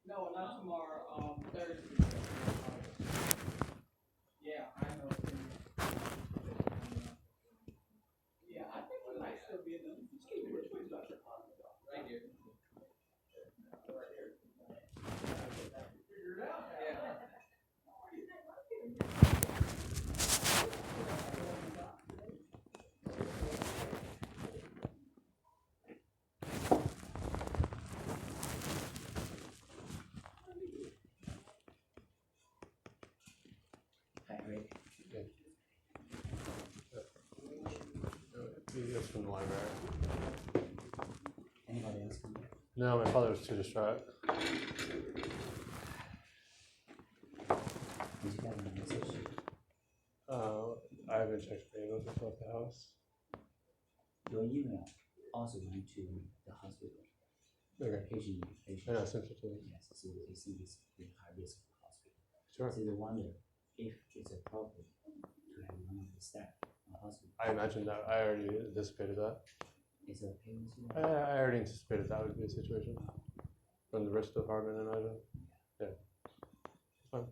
No, not tomorrow, Thursday. Yeah, I know. Yeah, I think we might still be in the, excuse me, which way is Dr. Connor? Right here. Right here. Figure it out. Yeah. That's from the library. Anybody else come here? No, my father was too distraught. Did you get a message? I haven't checked my emails since I left the house. Your email also went to the hospital. Okay. Patient Yeah, I sent it to them. Yes, so they see this with high risk hospital. Sure. So they wonder if it's appropriate to have one of the staff in the hospital. I imagine that. I already anticipated that. Is it okay with you? I already anticipated that would be a situation. From the risk department, I imagine. Yeah. It's fine.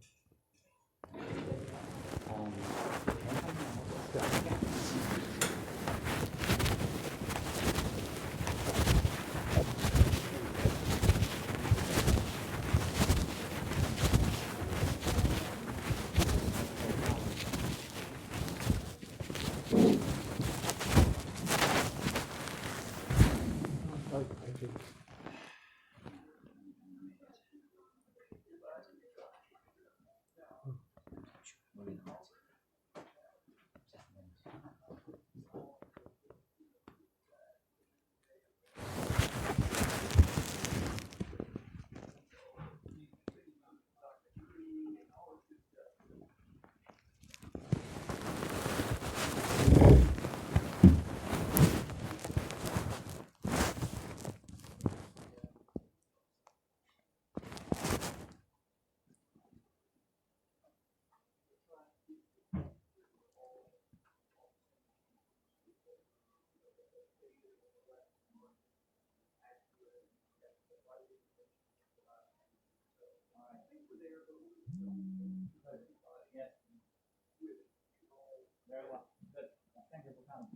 Very well. Good. Thank you for coming.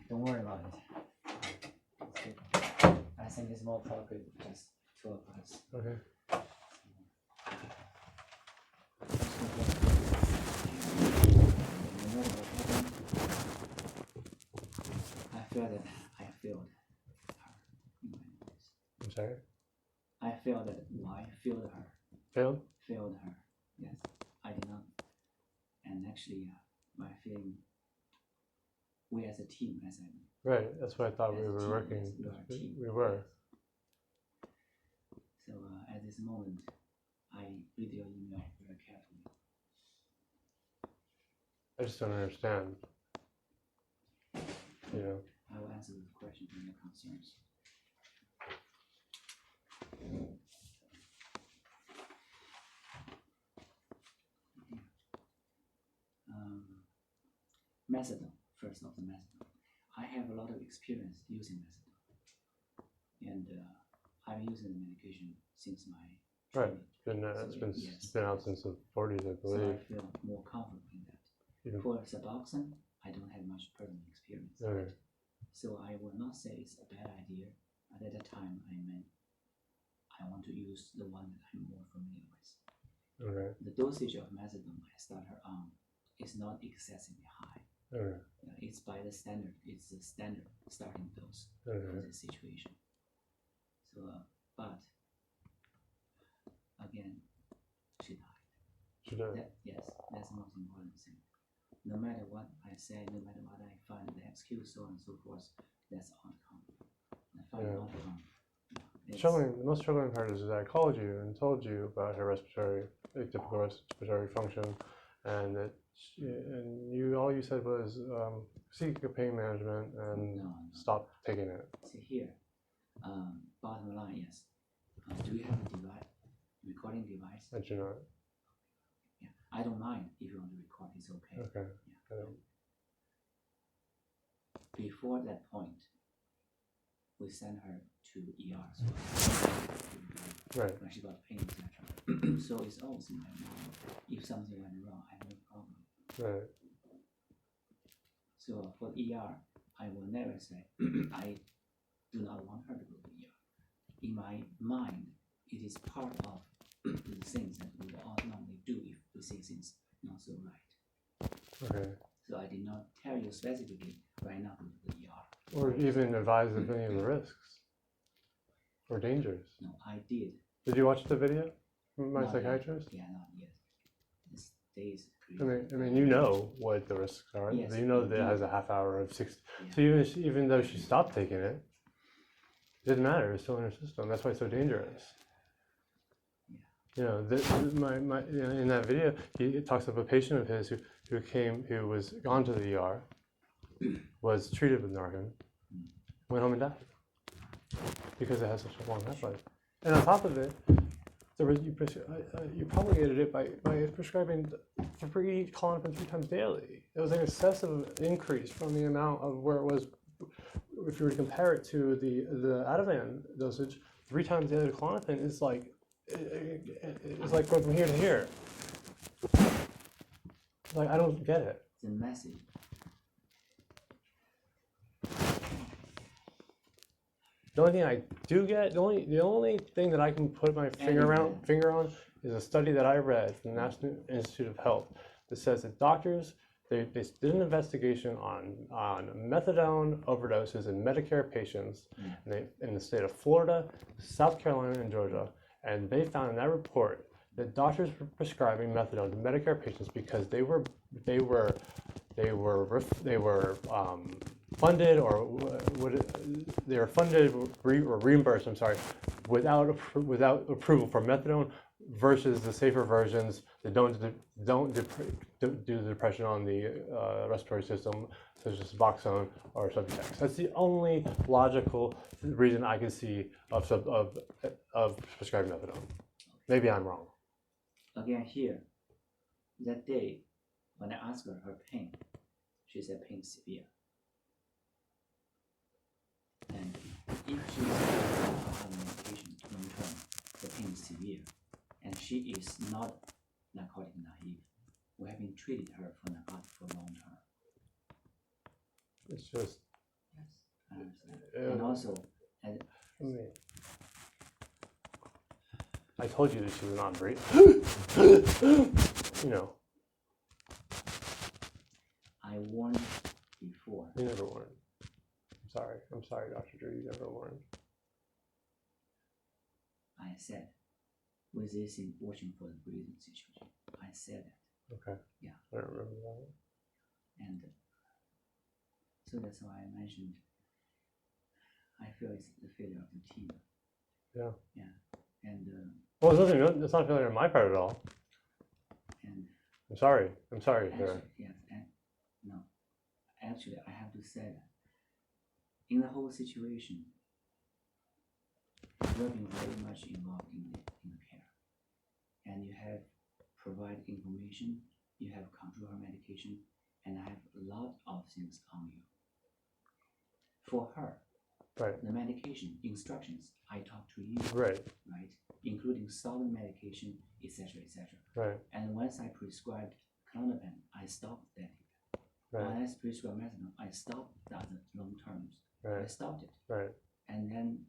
Don't worry about it. I think it's more appropriate just two of us. Okay. I feel that I failed her. I'm sorry? I feel that I failed her. Failed? Failed her. Yes, I did not. And actually, my feeling, we as a team, as a Right, that's what I thought we as a were team, working. yes, we are a team. We were. So at this moment, I read your email very carefully. I just don't understand. You know. I will answer the questions and your concerns. Methadone, first of the methadone. I have a lot of experience using methadone, and I've been using the medication since my Right. training. It's been out since the 40s, I So I believe. feel more comfortable in that. Yeah. For Suboxone, I don't have much personal experience. Okay. So I will not say it's a bad idea. But at the time, I want to use the one that I'm more familiar with. Okay. The dosage of methadone I start her on is not excessively high. Okay. It's by the standard. It's the standard starting dose Okay. for this situation. So, but again, she died. you do. Yes, that's the most important thing. No matter what I say, no matter what I find, the excuse, so on and so forth, that's outcome. The final outcome. The most troubling part is that I called you and told you about her atypical respiratory function, and that all you said was seek a pain management and stop taking it. See here, bottom line, yes. Do you have a recording device? I do not. Yeah, I don't mind if you want to record. It's okay. Okay. Yeah. Before that point, we sent her to ER. So right. when she got pain, etc. So it's always in my mind. If something went wrong, I have no problem. Right. So for ER, I will never say I do not want her to go to ER. In my mind, it is part of the things that we all normally do if we see things not so right. Okay. So I did not tell you specifically right now to go to the ER. Or even advise of any of the risks or dangers. No, I did. Did you watch the video from my Not psychiatrist? Yet. Yeah, not yet. This days. I mean, you know what the risks are. Yes, you know that it has a half hour of 60. Yeah. So even though she stopped taking it, it didn't matter. It's still in her system. That's why it's so dangerous. Yeah. You know, in that video, he talks of a patient of his who was gone to the ER, was treated with Narcan, went home and died because it has such a long half-life. And on top of it, you promulgated it by prescribing 3 Klonopin 3 times daily. It was an excessive increase from the amount of where it was. If you were to compare it to the Ativan dosage, 3 times daily Klonopin is like going from here to here. Like, I don't get it. It's a message. The only thing I do get, the only thing that I can put my finger on is a study that I read from the National Institute of Health that says that doctors, they did an investigation on methadone overdoses in Medicare patients in the state of Florida, South Carolina, and Georgia, and they found in that report that doctors were prescribing methadone to Medicare patients because they were funded they were funded or reimbursed. I'm sorry, without approval for methadone versus the safer versions that don't do the depression on the respiratory system, such as Suboxone or Subutex. That's the only logical reason I can see of prescribing methadone. Maybe I'm wrong. Again, here, that day, when I asked her pain, she said pain is severe. And if she's on medication long term, the pain is severe, and she is not narcotic naive. We have been treating her for narcotic for long term. It's just. Yes, I understand. And also, I told you that she was not great. You know. I warned before. You never warned. I'm sorry, Dr. Drew, you never warned. I said, with this in watching for the breathing situation, I said that. Okay. Yeah. I don't remember that. And so that's why I mentioned, I feel it's the failure of the team. Yeah. Yeah. And well, it's not a failure on my part at all. And I'm sorry, actually, sir. yes, no. Actually, I have to say that in the whole situation, you have been very much involved in the care, and you have provided information, you have controlled her medication, and I have a lot of things on you. For her, right. The medication instructions I talked to you, right, including solid medication, etc., etc. Right. And once I prescribed Klonopin, I stopped that. Right. When I prescribed methadone, I stopped the other long terms. Right. I stopped it. Right. And then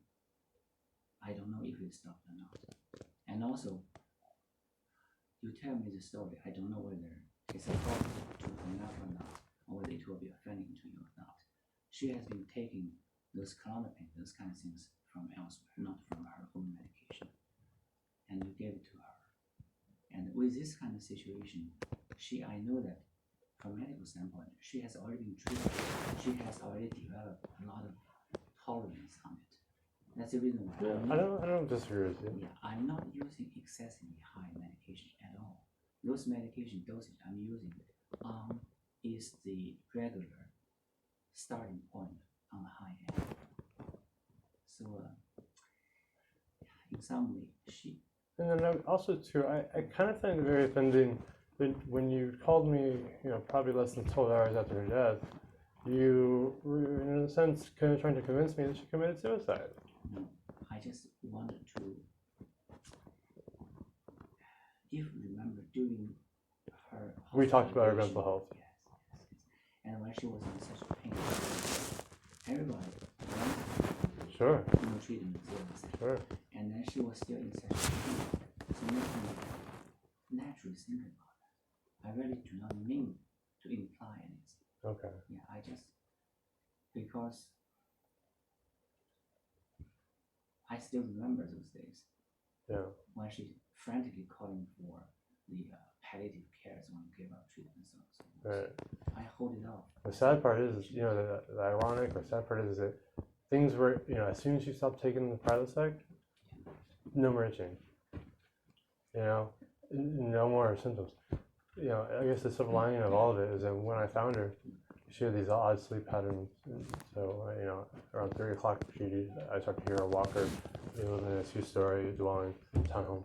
I don't know if it stopped or not. And also, you tell me the story. I don't know whether it's appropriate to bring up or not, or whether it will be offending to you or not. She has been taking those Klonopin, those kind of things from elsewhere, not from her own medication. And you gave it to her. And with this kind of situation, I know that from a medical standpoint, she has already been treated. She has already developed a lot of tolerance on it. That's the reason why I don't disagree with you. yeah, I'm not using excessively high medication at all. Those medication dosage I'm using is the regular starting point on the high end. So in some way, And then also too, I kind of find it very offending when you called me, probably less than 12 hours after her death, you were in a sense kind of trying to convince me that she committed suicide. no, I just wanted to, if you remember during her We talked about her hospitalization, mental health. yes, and when she was in such pain, everybody Sure, no treatment, sure. and then she was still in such pain, so nothing naturally think about that. I really do not mean to imply anything. Okay. Yeah, I just, because I still remember those days Yeah. when she frantically calling for the palliative care someone gave up treatment. So Right. I hold it off. The sad part is, the ironic or sad part is that things were, as soon as you stopped taking the Prilosec, no more itching. No more symptoms. I guess the silver lining of all of it is that when I found her, she had these odd sleep patterns. And so, around 3 o'clock, I started to hear her walker. We live in a 2-story dwelling townhome.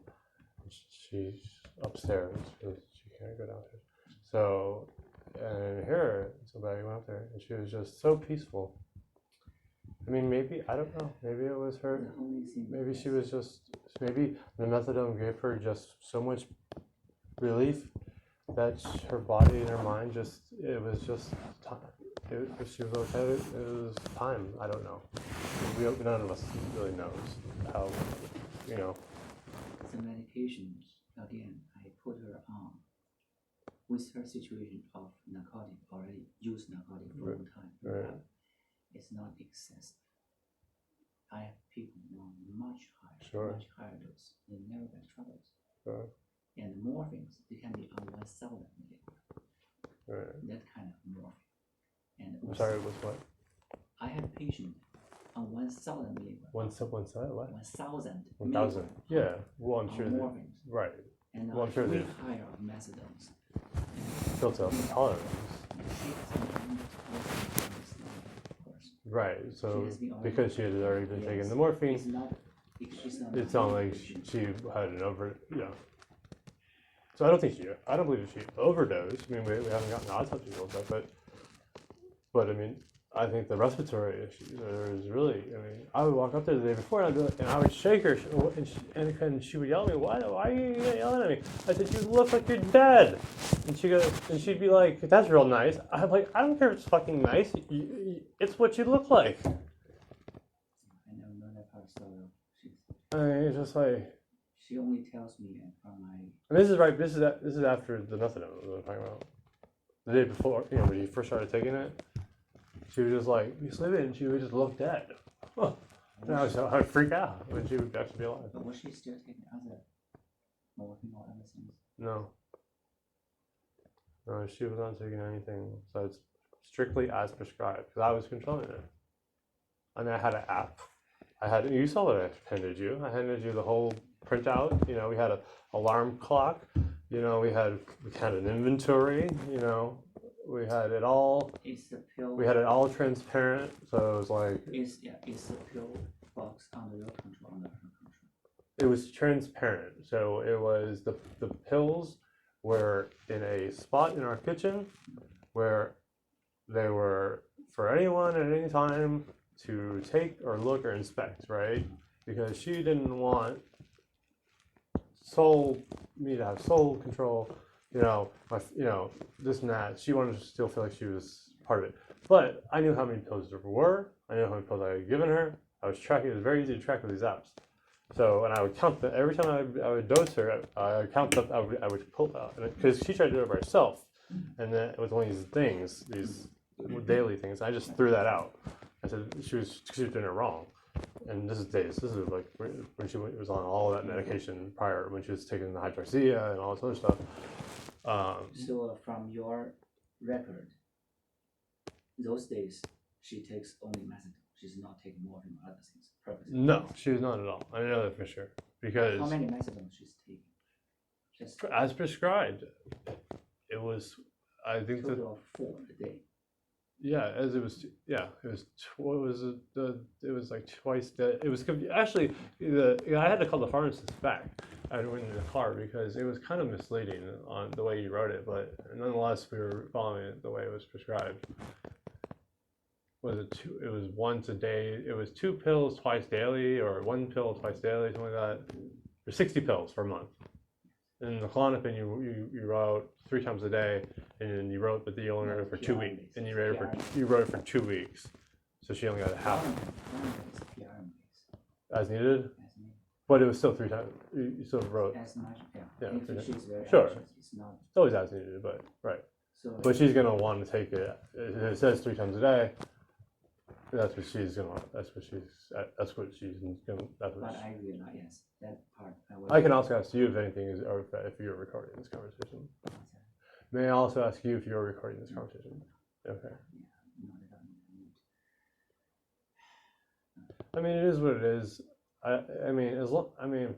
She's upstairs because she can't go downstairs. So, and here, somebody went up there, and she was just so peaceful. I mean, maybe, I don't know, maybe it was her, The only thing maybe she was just, maybe the methadone gave her just so much relief that her body and her mind it was just time. If she was okay, it was time. I don't know. None of us really knows how, the medications, again, I put her on with her situation of narcotic, already used narcotic for a long time. Right. It's not excessive. I have people on much higher dose. They never get troubles. Sure. And morphines, they can be on 1,000 milligrams. Right. That kind of morphine. And I'm sorry, it was what? I have patients on 1,000 milligrams. One side, what? 1,000. 1,000. Yeah. Well, I'm sure. Morphines. Right. And Well, I'm sure way they higher of methadones. built up tolerance. Right. So because she had already been taking the morphine, It's not it's not like she had an So I don't believe she overdosed. I mean, we haven't gotten autopsy results yet, but I mean, I think the respiratory issue is really. I mean, I would walk up there the day before and I'd be like, and I would shake her, and she would yell at me, "Why are you yelling at me?" I said, "You look like you're dead." And she'd be like, "That's real nice." I'm like, "I don't care if it's fucking nice. It's what you look like." I never know that part of the story. I mean, it's just like. She only tells me from my. And this is right. This is after the methadone that I'm talking about. The day before, when you first started taking it, she was just like, "You sleeping?" And she would just look dead. Huh. And I would freak out when she would actually be alive. But was she still taking other morphine or other things? No, she was not taking anything. So it's strictly as prescribed because I was controlling it. And I had an app. You saw what I handed you. I handed you the whole printout. We had an alarm clock. We had an inventory. We had it all. Is the pill? We had it all transparent, so it was like. Is the pill box under your control, under her control? It was transparent, so it was the pills were in a spot in our kitchen where they were for anyone at any time to take or look or inspect, right? Because she didn't want me to have sole control, this and that. She wanted to still feel like she was part of it. But I knew how many pills there were. I knew how many pills I had given her. I was tracking. It was very easy to track with these apps. So, and I would count them every time I would dose her. I would count them. I would pull out because she tried to do it by herself, and then with only these things, these daily things. I just threw that out. I said she was doing it wrong, and this is days. This is like when she was on all that medication prior, when she was taking the hydroxyzia and all this other stuff. So from your record, those days she takes only methadone. She's not taking morphine or other things. Purposely. No, she was not at all. I know that for sure because How many methadone she's taking? Just as prescribed, it was. I think that total of 4 a day. yeah, as it was. Yeah, it was. What was it? It was like twice that. It was actually I had to call the pharmacist back. I went in the car because it was kind of misleading on the way you wrote it, but nonetheless we were following it the way it was prescribed. Was it two? It was once a day. It was 2 pills twice daily, or 1 pill twice daily, something like that. For 60 pills for a month. And the Klonopin you wrote 3 times a day, and then you wrote, but you only wrote it for 2 weeks, and you wrote it for 2 weeks. So she only got half as needed. But it was still 3 times. You still wrote. As much, Yeah, if she's very sure. anxious, it's not. It's always as needed, but right. So But she's gonna want to take it. It says 3 times a day. That's what she's gonna. That's what she's. That's what she's gonna. That's what but I realize, yes, that part. I can also ask you if anything is, or if you're recording this conversation. May I also ask you if you're recording this conversation? Okay. I mean, it is what it is. I mean,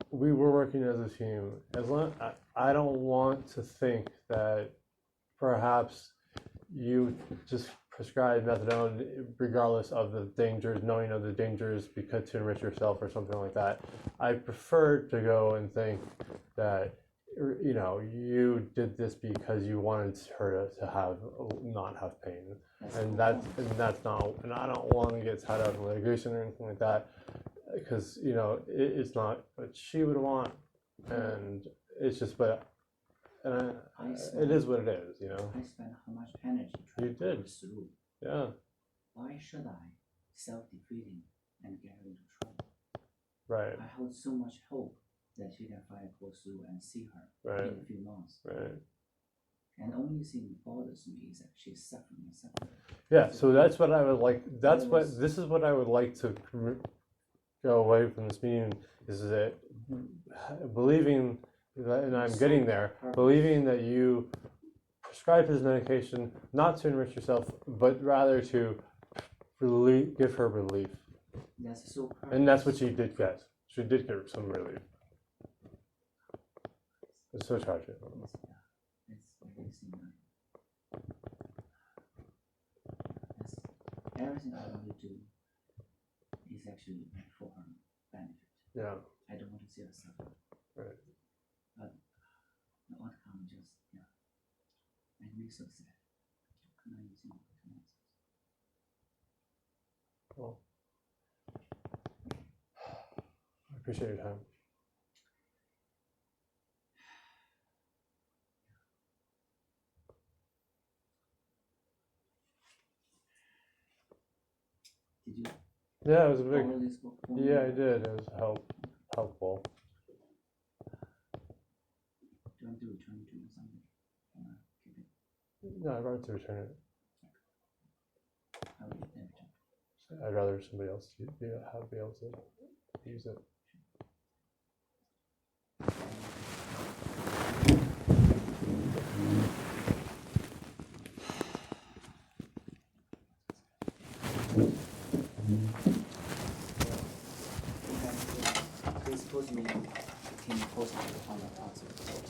we were working as a team. I don't want to think that perhaps you just prescribe methadone regardless of the dangers, knowing of the dangers, because to enrich yourself or something like that. I prefer to go and think that you did this because you wanted her to not have pain, and that's not. And I don't want to get tied up in litigation or anything like that, because it's not what she would want, and it's just it is what it is, I spent how much energy trying to push through. Yeah. Why should I self-defeating and get her into trouble? Right. I hold so much hope that she can finally pull through and see her Right. in a few months. Right. And the only thing that bothers me is that she's suffering and suffering. Yeah. So that's what I would like. This is what I would like to go away from this meeting, is that believing that, and I'm getting there, believing that you prescribe his medication not to enrich yourself, but rather to give her relief. That's so. And that's what she did get. She did get some relief. It's so tragic. Everything I want to do is actually for her benefit. Yeah. I don't want to see her suffer. Right. But the outcome just, made me so sad. Well, I appreciate your time. Did you? Yeah, it was a big. Follow this book? Yeah, I did. It was helpful. Do you want to return to something? Keep it. No, I'd rather to return it. How will you return? I'd rather somebody else be able to use it. Please post me. Can you post me on the thoughts?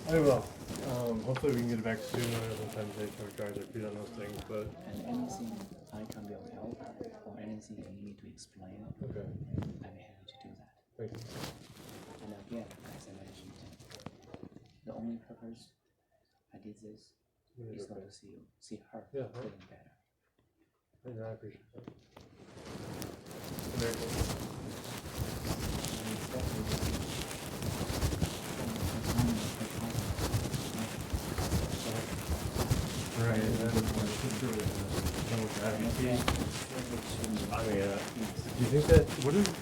I will. Hopefully we can get it back sooner. Sometimes they try to feed on those things, but. And anything I can be of help, or anything you need me to explain, Okay. I'll be happy to do that. Thank you. And again, as I mentioned, the only purpose I did this is not to see her getting better. And I appreciate that. Very cool. Right, and then my sister was do you think that, what is it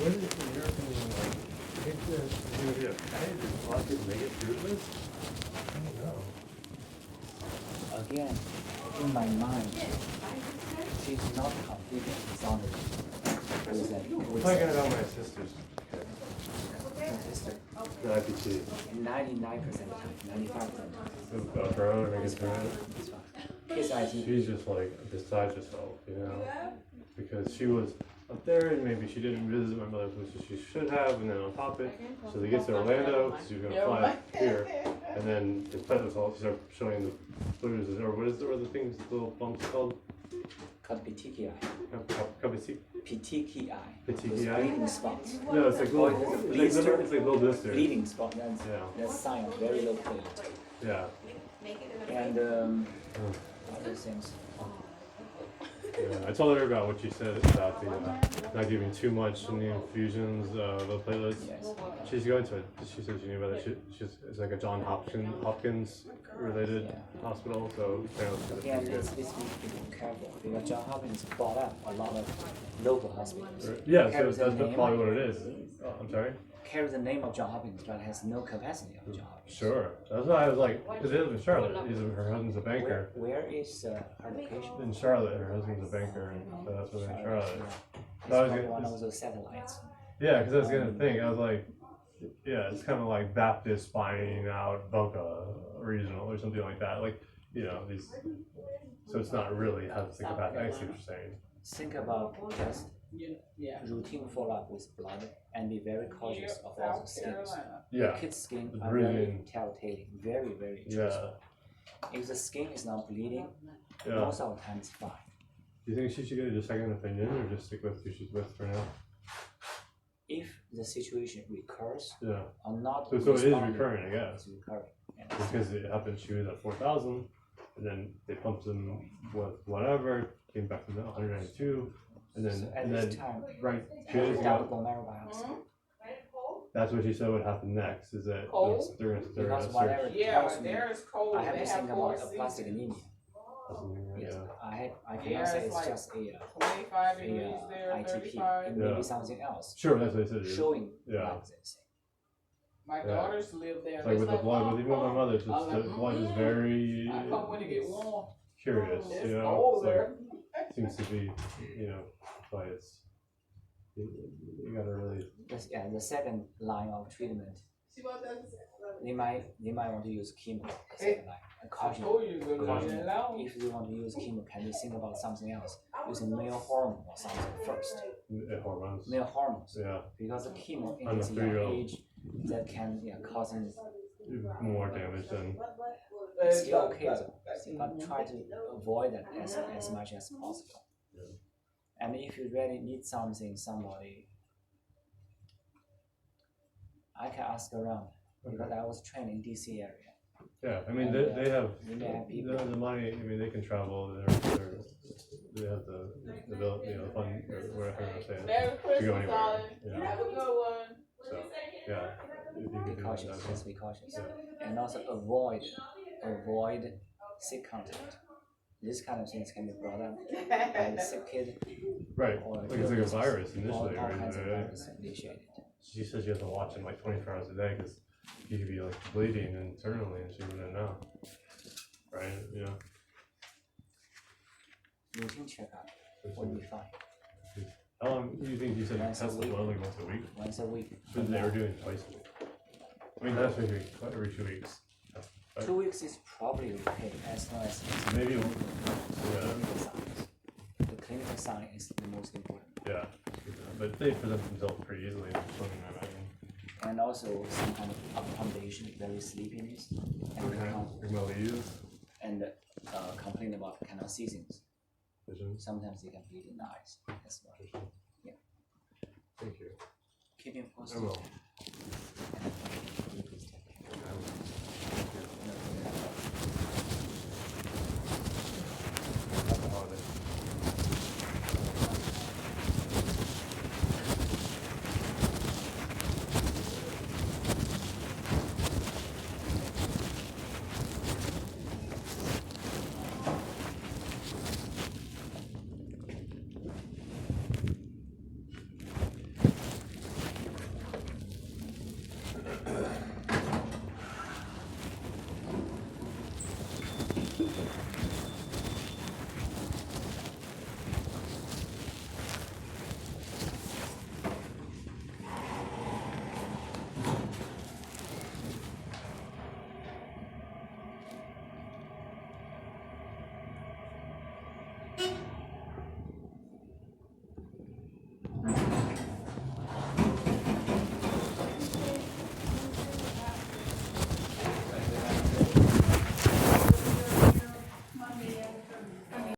in your opinion, like, do you think that it's going to be okay? Do a lot of people make it through this? I don't know. Again, in my mind, she's not completely sounded I'm talking about my sister's sister. the IPT. 99% of the time, 95% of the time. Go for her, make it through it. It's fine. Kids IT. She's just like beside herself, you know, because she was up there and maybe she didn't visit my mother, which she should have, and then on top of it, so they get to Orlando, because she was gonna fly here, and then the flight was all start showing the bruises, or what is the other things, the little bumps called? Called PTKI. Kabasi? PTKI. PTKI? Bleeding spots. No, it's like little, it's like little blisters. Bleeding spot. That's Yeah. that's sign of very low platelet. Yeah. And other things. Yeah, I told her about what you said about the not giving too much in the infusions of the platelets. Yes. She's going to it. She said she knew about it. It's like a John Hopkins related hospital, so apparently Yeah, let's be careful because John Hopkins bought up a lot of local hospitals. Yeah, so Carries the that's name- probably what it is. Oh, I'm sorry. Carries the name of John Hopkins, but has no capacity of John Hopkins. Sure. That's why I was like, because they live in Charlotte. Her husband's a banker. Where is her location? In Charlotte, her husband's a banker, and so that's where they're in Charlotte. It's So I was probably gonna- one of those satellites. Yeah, because I was gonna think, I was like, yeah, it's kind of like Baptist buying out Boca Regional or something like that. Like, you know, these. So it's not really how to think about. I see what you're saying. Think about just routine follow-up with blood and be very cautious of all the skins. Yeah. Kids' skin The are very breathing. telltale, very, very Yeah. truthful. If the skin is not bleeding, Yeah. most of the time it's fine. Do you think she should get a second opinion or just stick with who she's with for now? If the situation recurs Yeah. or not So it is responding, recurring, I guess. it's recurring. And Because it happened, she was at 4,000, and then they pumped him with whatever, came back to 192, and so then, at and this then, time, right, 2 have days a double ago, bone marrow biopsy. that's what she said would happen next, is that Cold? they're gonna Because search. whatever tells me, There is cold. I have They to think have about four a plastic seasons. anemia. Yes, Yeah. I cannot Yeah, say it's it's like just 25 degrees there, ITP. 35. It may Yeah. be something else Sure, that's what they said. showing Yeah. like this. My Yeah. daughters live there. It's like with the blood, with even with my mother, it's I'm like, the blood is very I come when it get warm. curious, It's you know, cold it's there. like, seems to be, you know, why it's, you gotta really, Yes, yeah, the second line of treatment, they might want to use chemo. The second line. A I caution. told you to go to Caution. the lounge. If they want to use chemo, can they think about something else? Using male hormone or something first. hormones, Male hormones. yeah, Because the chemo in On a this young 3-year-old. age that can causing more damage than, it's still okay though, but try to avoid that as much as possible. Yeah. And if you really need something, somebody, I can ask around because I was trained in DC area. yeah, I mean, they have, They may have people. the money, I mean, they can travel, they have the bill, you know, the fund, or whatever I'm saying, Merry to go Christmas, anywhere, darling. you know, Have a good one. so, yeah. If you can Be do that, cautious, that's- just be cautious. Yeah. And also avoid sick contact. This kind of things can be brought up by the sick kid Right, or like it's like a virus all initially, right? kinds of Right? virus initiated. She says she has to watch him like 24 hours a day because he could be like bleeding internally and she wouldn't know. Right? Yeah. Routine checkup will be fine. How long do you think you said Once a test week. well, like once a week? Once a week. So they were doing twice a week. I mean, that's every 2 weeks. 2 weeks is probably okay as long as it's Maybe, clinical signs. The clinical sign is the most important. yeah. But they present themselves pretty easily in swimming, I imagine. And also some kind of accommodation, very sleepiness, and Remotely used and complain about canal seasons. vision. Sometimes they can bleed in the eyes as well. Yeah. Thank you. Keep me I posted. will.